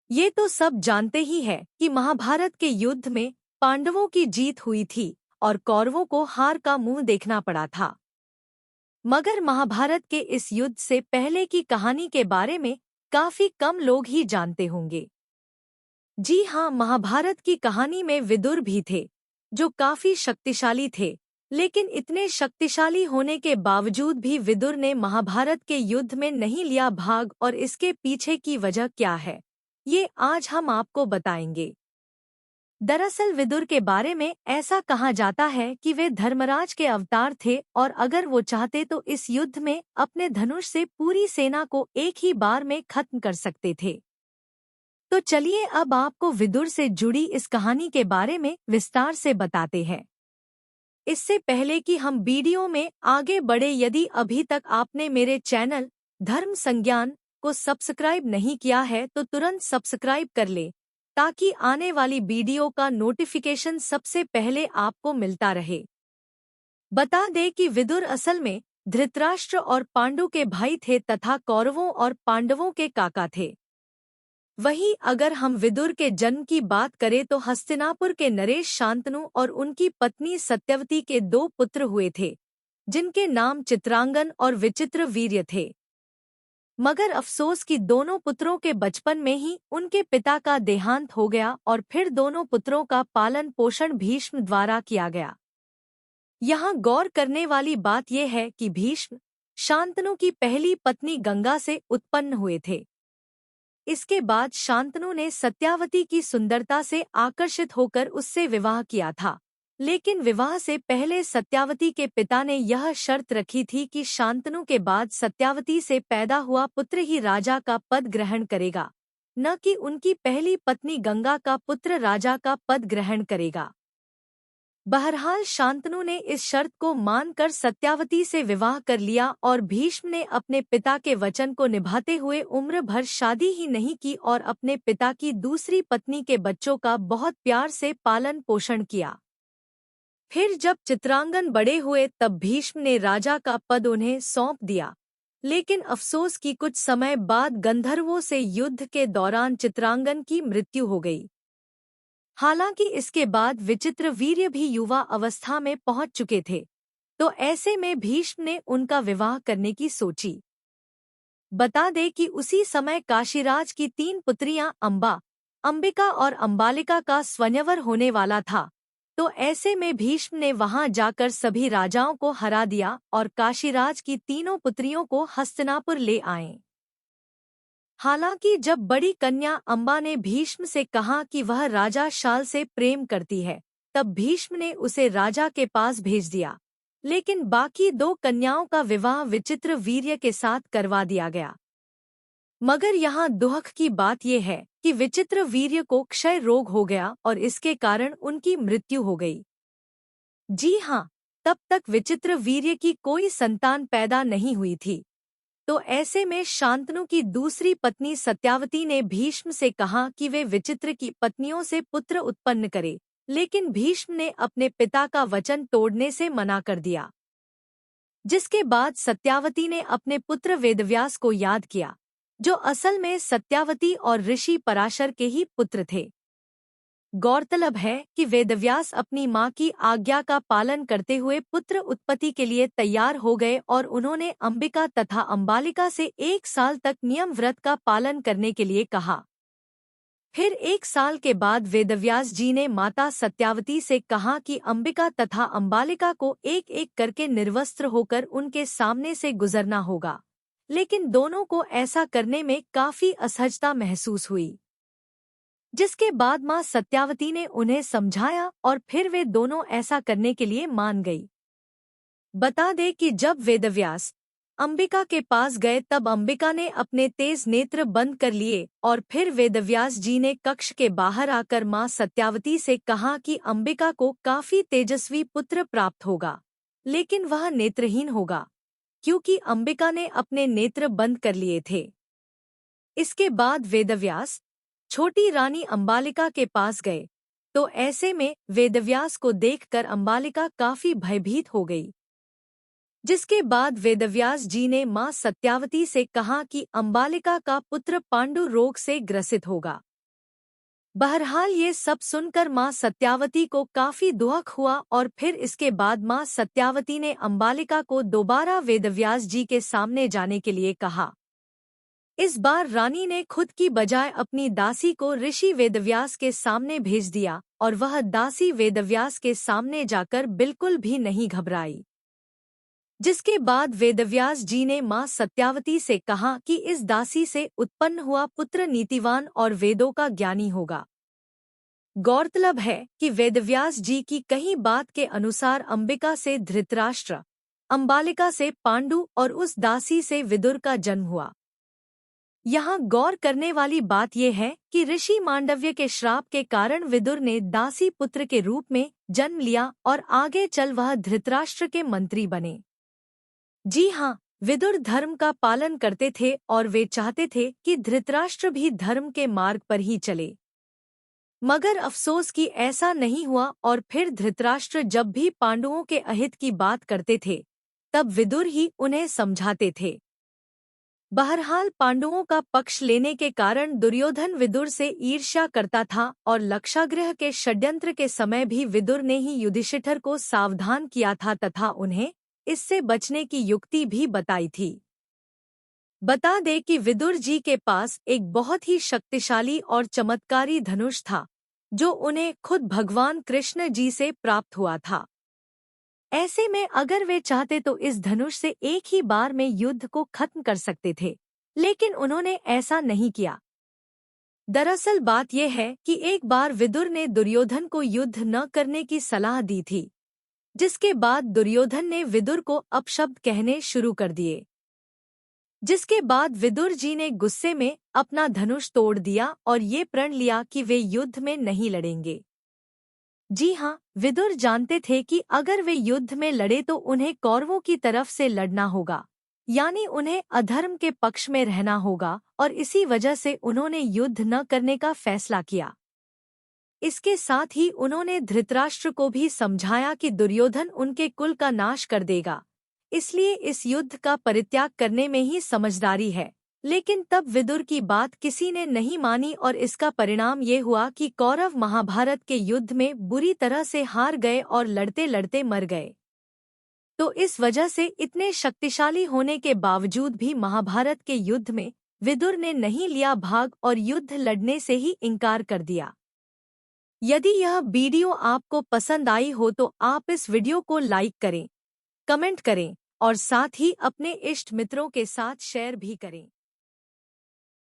ये तो सब जानते ही है कि महाभारत के युद्ध में पांडवों की जीत हुई थी और कौरवों को हार का मुंह देखना पड़ा था। मगर महाभारत के इस युद्ध से पहले की कहानी के बारे में काफी कम लोग ही जानते होंगे। जी हाँ, महाभारत की कहानी में विदुर भी थे, जो काफी शक्तिशाली थे। लेकिन इतने शक्तिशाली होने के बावजूद भी विदुर ने महाभारत के युद्ध में नहीं लिया भाग, और इसके पीछे की वजह क्या है, ये आज हम आपको बताएंगे। दरअसल विदुर के बारे में ऐसा कहा जाता है कि वे धर्मराज के अवतार थे, और अगर वो चाहते तो इस युद्ध में अपने धनुष से पूरी सेना को एक ही बार में खत्म कर सकते थे। तो चलिए अब आपको विदुर से जुड़ी इस कहानी के बारे में विस्तार से बताते हैं। इससे पहले कि हम वीडियो में आगे बढ़े, यदि अभी तक आपने मेरे चैनल धर्म संज्ञान को सब्सक्राइब नहीं किया है तो तुरंत सब्सक्राइब कर ले, ताकि आने वाली वीडियो का नोटिफिकेशन सबसे पहले आपको मिलता रहे। बता दें कि विदुर असल में धृतराष्ट्र और पांडु के भाई थे तथा कौरवों और पांडवों के काका थे। वहीं अगर हम विदुर के जन्म की बात करें तो हस्तिनापुर के नरेश शांतनु और उनकी पत्नी सत्यवती के 2 पुत्र हुए थे, जिनके नाम चित्रांगन और विचित्र वीर्य थे। मगर अफसोस कि दोनों पुत्रों के बचपन में ही उनके पिता का देहांत हो गया, और फिर दोनों पुत्रों का पालन पोषण भीष्म द्वारा किया गया। यहाँ गौर करने वाली बात यह है कि भीष्म शांतनु की पहली पत्नी गंगा से उत्पन्न हुए थे। इसके बाद शांतनु ने सत्यावती की सुंदरता से आकर्षित होकर उससे विवाह किया था, लेकिन विवाह से पहले सत्यावती के पिता ने यह शर्त रखी थी कि शांतनु के बाद सत्यावती से पैदा हुआ पुत्र ही राजा का पद ग्रहण करेगा, न कि उनकी पहली पत्नी गंगा का पुत्र राजा का पद ग्रहण करेगा। बहरहाल शांतनु ने इस शर्त को मानकर सत्यावती से विवाह कर लिया, और भीष्म ने अपने पिता के वचन को निभाते हुए उम्र भर शादी ही नहीं की और अपने पिता की दूसरी पत्नी के बच्चों का बहुत प्यार से पालन पोषण किया। फिर जब चित्रांगन बड़े हुए तब भीष्म ने राजा का पद उन्हें सौंप दिया, लेकिन अफसोस कि कुछ समय बाद गंधर्वों से युद्ध के दौरान चित्रांगन की मृत्यु हो गई। हालांकि इसके बाद विचित्र वीर्य भी युवा अवस्था में पहुंच चुके थे, तो ऐसे में भीष्म ने उनका विवाह करने की सोची। बता दें कि उसी समय काशीराज की 3 पुत्रियां अंबा, अंबिका और अंबालिका का स्वयंवर होने वाला था, तो ऐसे में भीष्म ने वहां जाकर सभी राजाओं को हरा दिया और काशीराज की तीनों पुत्रियों को हस्तिनापुर ले आए। हालांकि जब बड़ी कन्या अंबा ने भीष्म से कहा कि वह राजा शाल से प्रेम करती है, तब भीष्म ने उसे राजा के पास भेज दिया, लेकिन बाकी 2 कन्याओं का विवाह विचित्र वीर्य के साथ करवा दिया गया। मगर यहाँ दुख की बात यह है कि विचित्र वीर्य को क्षय रोग हो गया और इसके कारण उनकी मृत्यु हो गई। जी हाँ, तब तक विचित्र वीर्य की कोई संतान पैदा नहीं हुई थी। तो ऐसे में शांतनु की दूसरी पत्नी सत्यावती ने भीष्म से कहा कि वे विचित्र की पत्नियों से पुत्र उत्पन्न करे, लेकिन भीष्म ने अपने पिता का वचन तोड़ने से मना कर दिया। जिसके बाद सत्यावती ने अपने पुत्र वेदव्यास को याद किया, जो असल में सत्यावती और ऋषि पराशर के ही पुत्र थे। गौरतलब है कि वेदव्यास अपनी मां की आज्ञा का पालन करते हुए पुत्र उत्पत्ति के लिए तैयार हो गए, और उन्होंने अंबिका तथा अंबालिका से 1 साल तक नियम व्रत का पालन करने के लिए कहा। फिर 1 साल के बाद वेदव्यास जी ने माता सत्यावती से कहा कि अंबिका तथा अंबालिका को एक एक करके निर्वस्त्र होकर उनके सामने से गुजरना होगा, लेकिन दोनों को ऐसा करने में काफी असहजता महसूस हुई। जिसके बाद मां सत्यावती ने उन्हें समझाया और फिर वे दोनों ऐसा करने के लिए मान गई। बता दे कि जब वेदव्यास अंबिका के पास गए तब अंबिका ने अपने तेज नेत्र बंद कर लिए, और फिर वेदव्यास जी ने कक्ष के बाहर आकर मां सत्यावती से कहा कि अंबिका को काफी तेजस्वी पुत्र प्राप्त होगा, लेकिन वह नेत्रहीन होगा, क्योंकि अंबिका ने अपने नेत्र बंद कर लिए थे। इसके बाद वेदव्यास छोटी रानी अंबालिका के पास गए, तो ऐसे में वेदव्यास को देखकर अंबालिका काफी भयभीत हो गई। जिसके बाद वेदव्यास जी ने मां सत्यावती से कहा कि अंबालिका का पुत्र पांडु रोग से ग्रसित होगा, बहरहाल ये सब सुनकर माँ सत्यावती को काफी दुख हुआ और फिर इसके बाद माँ सत्यावती ने अंबालिका को दोबारा वेदव्यास जी के सामने जाने के लिए कहा। इस बार रानी ने खुद की बजाय अपनी दासी को ऋषि वेदव्यास के सामने भेज दिया और वह दासी वेदव्यास के सामने जाकर बिल्कुल भी नहीं घबराई। जिसके बाद वेदव्यास जी ने माँ सत्यावती से कहा कि इस दासी से उत्पन्न हुआ पुत्र नीतिवान और वेदों का ज्ञानी होगा। गौरतलब है कि वेदव्यास जी की कही बात के अनुसार अंबिका से धृतराष्ट्र, अंबालिका से पांडु और उस दासी से विदुर का जन्म हुआ। यहाँ गौर करने वाली बात यह है कि ऋषि मांडव्य के श्राप के कारण विदुर ने दासी पुत्र के रूप में जन्म लिया और आगे चल वह धृतराष्ट्र के मंत्री बने। जी हाँ, विदुर धर्म का पालन करते थे और वे चाहते थे कि धृतराष्ट्र भी धर्म के मार्ग पर ही चले। मगर अफसोस कि ऐसा नहीं हुआ और फिर धृतराष्ट्र जब भी पांडवों के अहित की बात करते थे तब विदुर ही उन्हें समझाते थे। बहरहाल पांडवों का पक्ष लेने के कारण दुर्योधन विदुर से ईर्ष्या करता था और लक्षागृह के षड्यंत्र के समय भी विदुर ने ही युधिष्ठिर को सावधान किया था तथा उन्हें इससे बचने की युक्ति भी बताई थी। बता दे कि विदुर जी के पास एक बहुत ही शक्तिशाली और चमत्कारी धनुष था जो उन्हें खुद भगवान कृष्ण जी से प्राप्त हुआ था। ऐसे में अगर वे चाहते तो इस धनुष से एक ही बार में युद्ध को खत्म कर सकते थे, लेकिन उन्होंने ऐसा नहीं किया। दरअसल बात यह है कि एक बार विदुर ने दुर्योधन को युद्ध न करने की सलाह दी थी, जिसके बाद दुर्योधन ने विदुर को अपशब्द कहने शुरू कर दिए। जिसके बाद विदुर जी ने गुस्से में अपना धनुष तोड़ दिया और ये प्रण लिया कि वे युद्ध में नहीं लड़ेंगे। जी हाँ, विदुर जानते थे कि अगर वे युद्ध में लड़े तो उन्हें कौरवों की तरफ से लड़ना होगा, यानी उन्हें अधर्म के पक्ष में रहना होगा, और इसी वजह से उन्होंने युद्ध न करने का फैसला किया। इसके साथ ही उन्होंने धृतराष्ट्र को भी समझाया कि दुर्योधन उनके कुल का नाश कर देगा, इसलिए इस युद्ध का परित्याग करने में ही समझदारी है। लेकिन तब विदुर की बात किसी ने नहीं मानी और इसका परिणाम ये हुआ कि कौरव महाभारत के युद्ध में बुरी तरह से हार गए और लड़ते लड़ते मर गए। तो इस वजह से इतने शक्तिशाली होने के बावजूद भी महाभारत के युद्ध में विदुर ने नहीं लिया भाग और युद्ध लड़ने से ही इनकार कर दिया। यदि यह वीडियो आपको पसंद आई हो तो आप इस वीडियो को लाइक करें, कमेंट करें और साथ ही अपने इष्ट मित्रों के साथ शेयर भी करें।